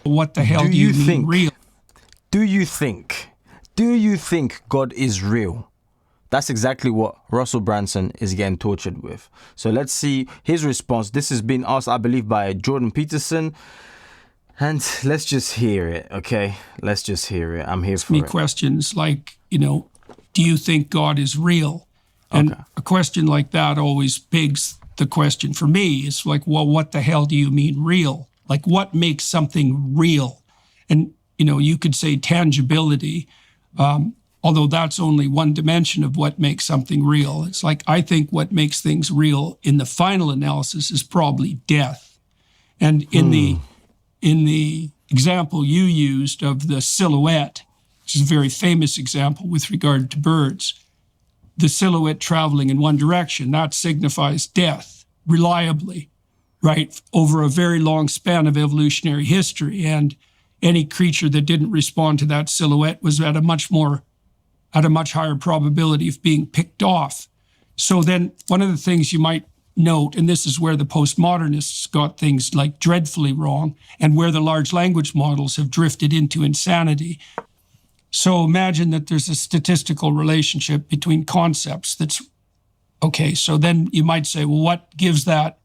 What the hell do you mean real? Do you think God is real? That's exactly what Russell Brunson is getting tortured with. So let's see his response. This has been asked, I believe, by Jordan Peterson. And let's just hear it, okay? Let's just hear it. I'm here for it. Questions like, do you think God is real? And a question like that always begs the question for me. It's like, well, what the hell do you mean real? Like, what makes something real? And, you could say tangibility, although that's only one dimension of what makes something real. It's like, I think what makes things real in the final analysis is probably death. And in the example you used of the silhouette, which is a very famous example with regard to birds, the silhouette traveling in one direction, that signifies death reliably, right, over a very long span of evolutionary history. And any creature that didn't respond to that silhouette was at a much higher probability of being picked off. So then one of the things you might note, and this is where the postmodernists got things like dreadfully wrong and where the large language models have drifted into insanity. So imagine that there's a statistical relationship between concepts that's, okay, so then you might say, well, what gives that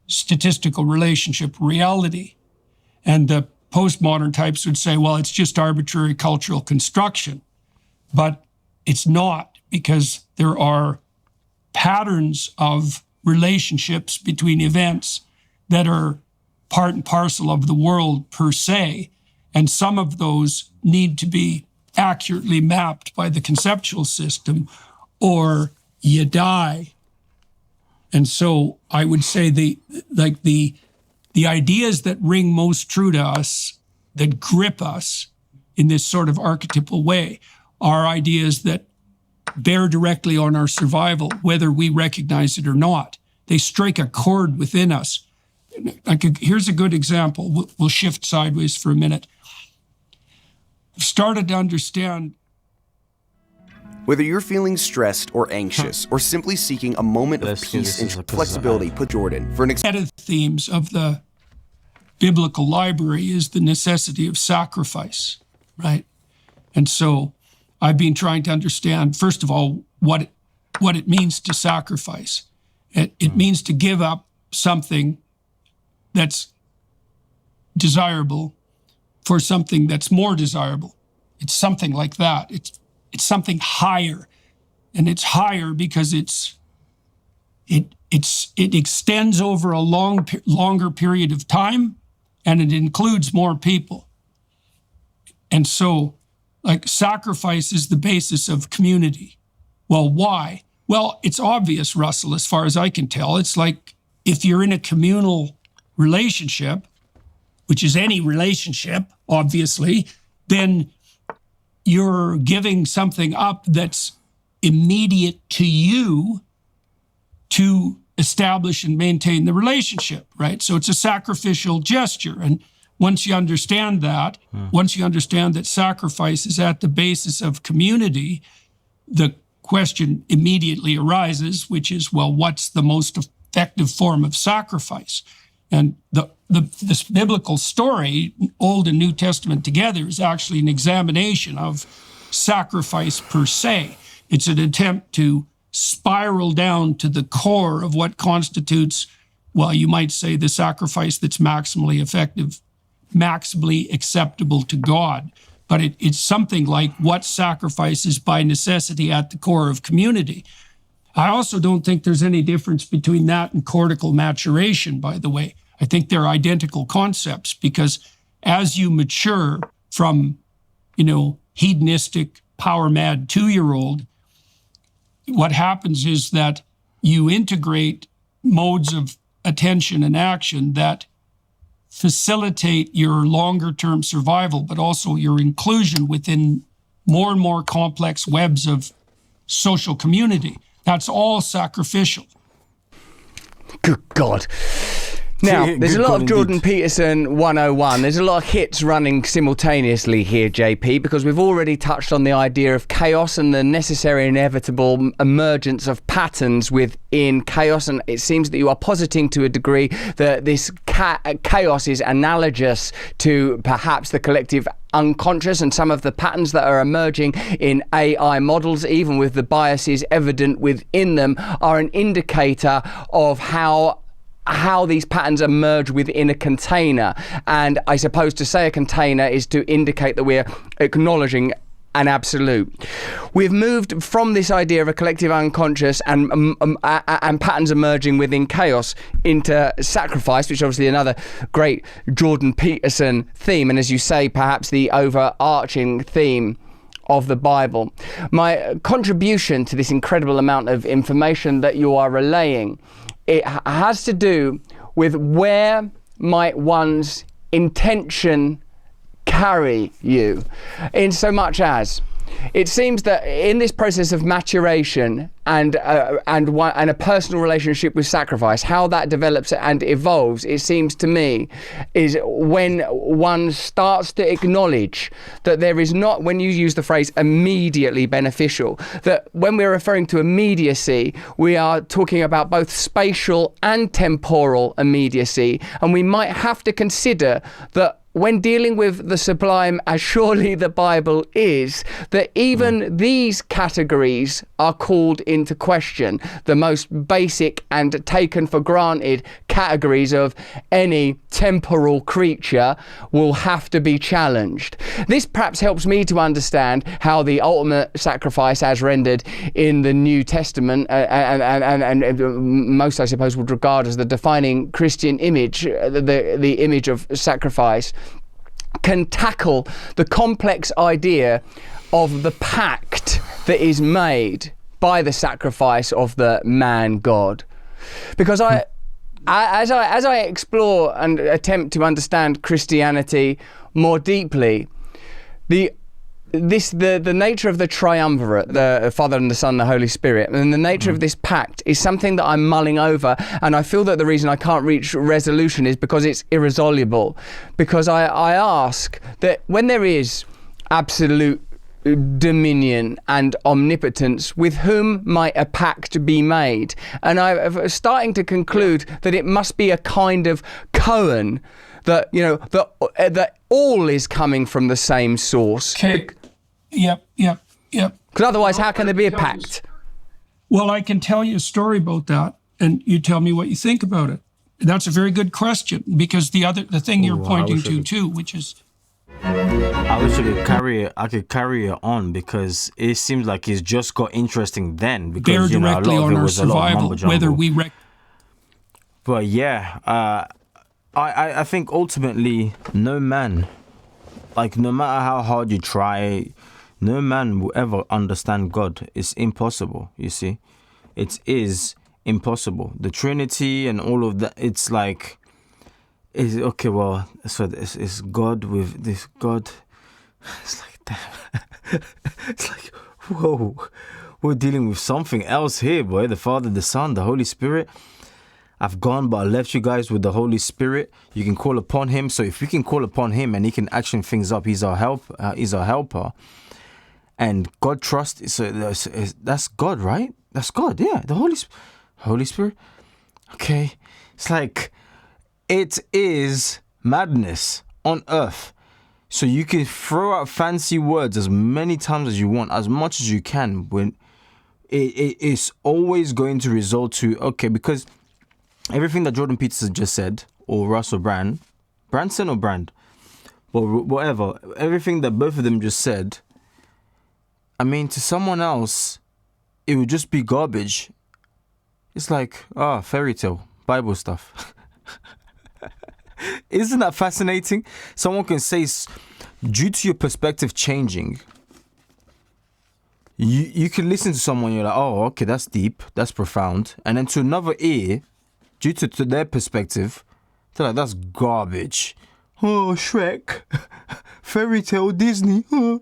statistical relationship reality? And the postmodern types would say, well, it's just arbitrary cultural construction. But it's not, because there are patterns of relationships between events that are part and parcel of the world per se, and some of those need to be accurately mapped by the conceptual system, or you die. And so I would say the ideas that ring most true to us, that grip us in this sort of archetypal way, are ideas that bear directly on our survival, whether we recognize it or not. They strike a chord within us. Here's a good example. We'll shift sideways for a minute. I've started to understand. Whether you're feeling stressed or anxious, or simply seeking a moment of peace and flexibility, put Jordan for an One of the themes of the biblical library is the necessity of sacrifice, right? And so I've been trying to understand, first of all, what it means to sacrifice. It means to give up something that's desirable for something that's more desirable. It's something like that. It's something higher, and it's higher because it extends over a longer period of time, and it includes more people. And so, like, sacrifice is the basis of community. Well, why? Well, it's obvious, Russell, as far as I can tell. It's like if you're in a communal relationship, which is any relationship, obviously, then you're giving something up that's immediate to you to establish and maintain the relationship, right? So it's a sacrificial gesture. And once you understand that, once you understand that sacrifice is at the basis of community, the question immediately arises, which is, well, what's the most effective form of sacrifice? And this biblical story, Old and New Testament together, is actually an examination of sacrifice per se. It's an attempt to spiral down to the core of what constitutes, well, you might say, the sacrifice that's maximally effective, maximally acceptable to God. But it's something like what sacrifice is by necessity at the core of community. I also don't think there's any difference between that and cortical maturation, by the way. I think they're identical concepts, because as you mature from, hedonistic, power-mad 2-year-old, what happens is that you integrate modes of attention and action that facilitate your longer-term survival, but also your inclusion within more and more complex webs of social community. That's all sacrificial. Good God. Now, there's a Good lot call of Jordan indeed. Peterson 101. There's a lot of hits running simultaneously here, JP, because we've already touched on the idea of chaos and the necessary inevitable emergence of patterns within chaos. And it seems that you are positing to a degree that this chaos is analogous to perhaps the collective unconscious and some of the patterns that are emerging in AI models, even with the biases evident within them, are an indicator of how these patterns emerge within a container. And I suppose to say a container is to indicate that we're acknowledging an absolute. We've moved from this idea of a collective unconscious and patterns emerging within chaos into sacrifice, which is obviously another great Jordan Peterson theme, and as you say, perhaps the overarching theme of the Bible. My contribution to this incredible amount of information that you are relaying, it has to do with where might one's intention carry you, in so much as it seems that in this process of maturation and a personal relationship with sacrifice, how that develops and evolves, it seems to me, is when one starts to acknowledge that there is not, when you use the phrase immediately beneficial, that when we're referring to immediacy, we are talking about both spatial and temporal immediacy, and we might have to consider that when dealing with the sublime, as surely the Bible is, that even these categories are called into question. The most basic and taken for granted categories of any temporal creature will have to be challenged. This perhaps helps me to understand how the ultimate sacrifice as rendered in the New Testament, and most I suppose would regard as the defining Christian image, the image of sacrifice, can tackle the complex idea of the pact that is made by the sacrifice of the man God. Because as I explore and attempt to understand Christianity more deeply, the nature of the triumvirate, the Father and the Son and the Holy Spirit, and the nature of this pact is something that I'm mulling over, and I feel that the reason I can't reach resolution is because it's irresoluble. Because I ask that when there is absolute dominion and omnipotence, with whom might a pact be made? And I'm starting to conclude that it must be a kind of koan, that, you know, that all is coming from the same source. Okay. Yep. Because otherwise, how can there be a pact? Well, I can tell you a story about that, and you tell me what you think about it. That's a very good question, because the thing you're pointing to too, which is, I wish I could carry it on, because it seems like it's just got interesting then, bear because you know, a directly lot of on it our was a lot of survival, mumbo jumbo. whether we But yeah, I think ultimately no man, like no matter how hard you try, no man will ever understand God. It's impossible, you see. It is impossible. The Trinity and all of that, it's like, okay, well, so it's God with this God. It's like, damn. It's like, whoa, we're dealing with something else here, boy. The Father, the Son, the Holy Spirit. I've gone, but I left you guys with the Holy Spirit. You can call upon Him. So if we can call upon Him and He can action things up, He's our help. He's our helper. And God trust. So that's God, right? That's God. Yeah, the Holy Spirit. Okay, it's like it is madness on earth. So you can throw out fancy words as many times as you want, as much as you can. When it is always going to result to, okay, because everything that Jordan Peterson just said, or Russell Branson or Brand, but whatever, everything that both of them just said, I mean, to someone else, it would just be garbage. It's like, fairy tale, Bible stuff. Isn't that fascinating? Someone can say, due to your perspective changing, you can listen to someone, you're like, oh, okay, that's deep, that's profound. And then to another ear, due to their perspective, they're like, that's garbage. Oh, Shrek, fairy tale, Disney. Oh.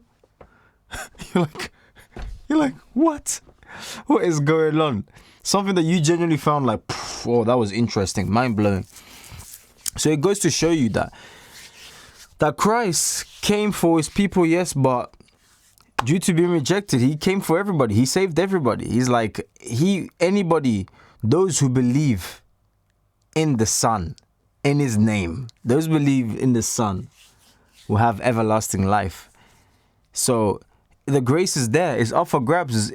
You're like, what? What is going on? Something that you genuinely found like, oh, that was interesting, mind blowing. So it goes to show you that Christ came for his people, yes, but due to being rejected, he came for everybody. He saved everybody. He's like, those who believe in the Son, in his name, those who believe in the Son will have everlasting life. So the grace is there. It's up for grabs.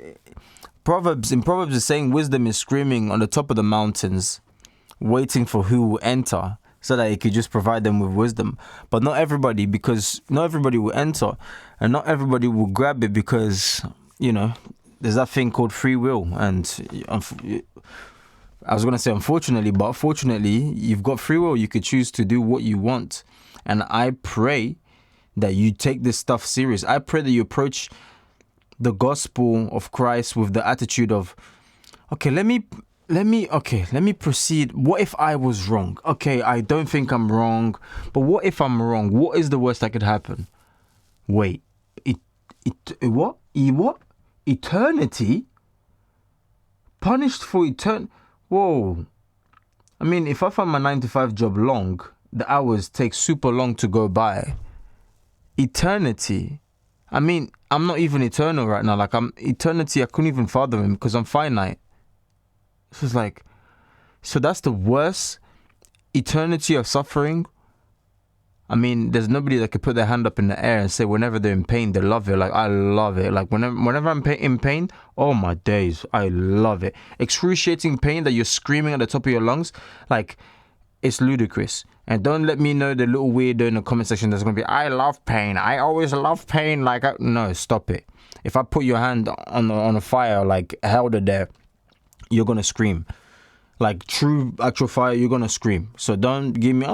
Proverbs is saying wisdom is screaming on the top of the mountains, waiting for who will enter, so that it could just provide them with wisdom. But not everybody, because not everybody will enter, and not everybody will grab it, because, you know, there's that thing called free will. And I was going to say unfortunately, but fortunately, you've got free will. You could choose to do what you want. And I pray that you take this stuff serious. I pray that you approach the gospel of Christ with the attitude of, okay, let me proceed. What if I was wrong? Okay, I don't think I'm wrong, but what if I'm wrong? What is the worst that could happen? Wait, what? Eternity? Punished for eternity? Whoa. I mean, if I find my 9-to-5 job long, the hours take super long to go by. Eternity? I mean, I'm not even eternal right now. Like, eternity, I couldn't even fathom him because I'm finite. So it's like, so that's the worst eternity of suffering. I mean, there's nobody that could put their hand up in the air and say whenever they're in pain, they love it. Like, I love it. Like, whenever I'm in pain, oh my days, I love it. Excruciating pain that you're screaming at the top of your lungs, like, it's ludicrous. And don't let me know the little weirdo in the comment section that's going to be, I love pain. I always love pain. Like, no, stop it. If I put your hand on a fire, like, held it there, you're going to scream. Like, true actual fire, you're going to scream. So don't give me,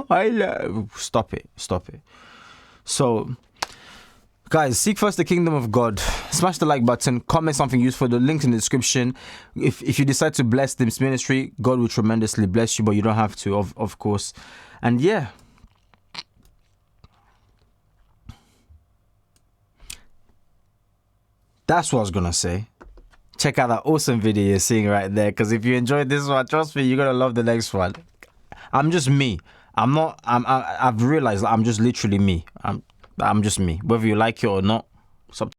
stop it. So, guys, seek first the kingdom of God. Smash the like button. Comment something useful. The link's in the description. If you decide to bless this ministry, God will tremendously bless you, but you don't have to, of course. And yeah. That's what I was going to say. Check out that awesome video you're seeing right there, because if you enjoyed this one, trust me, you're gonna love the next one. I'm just me. I've realized I'm just literally me. I'm just me. Whether you like it or not,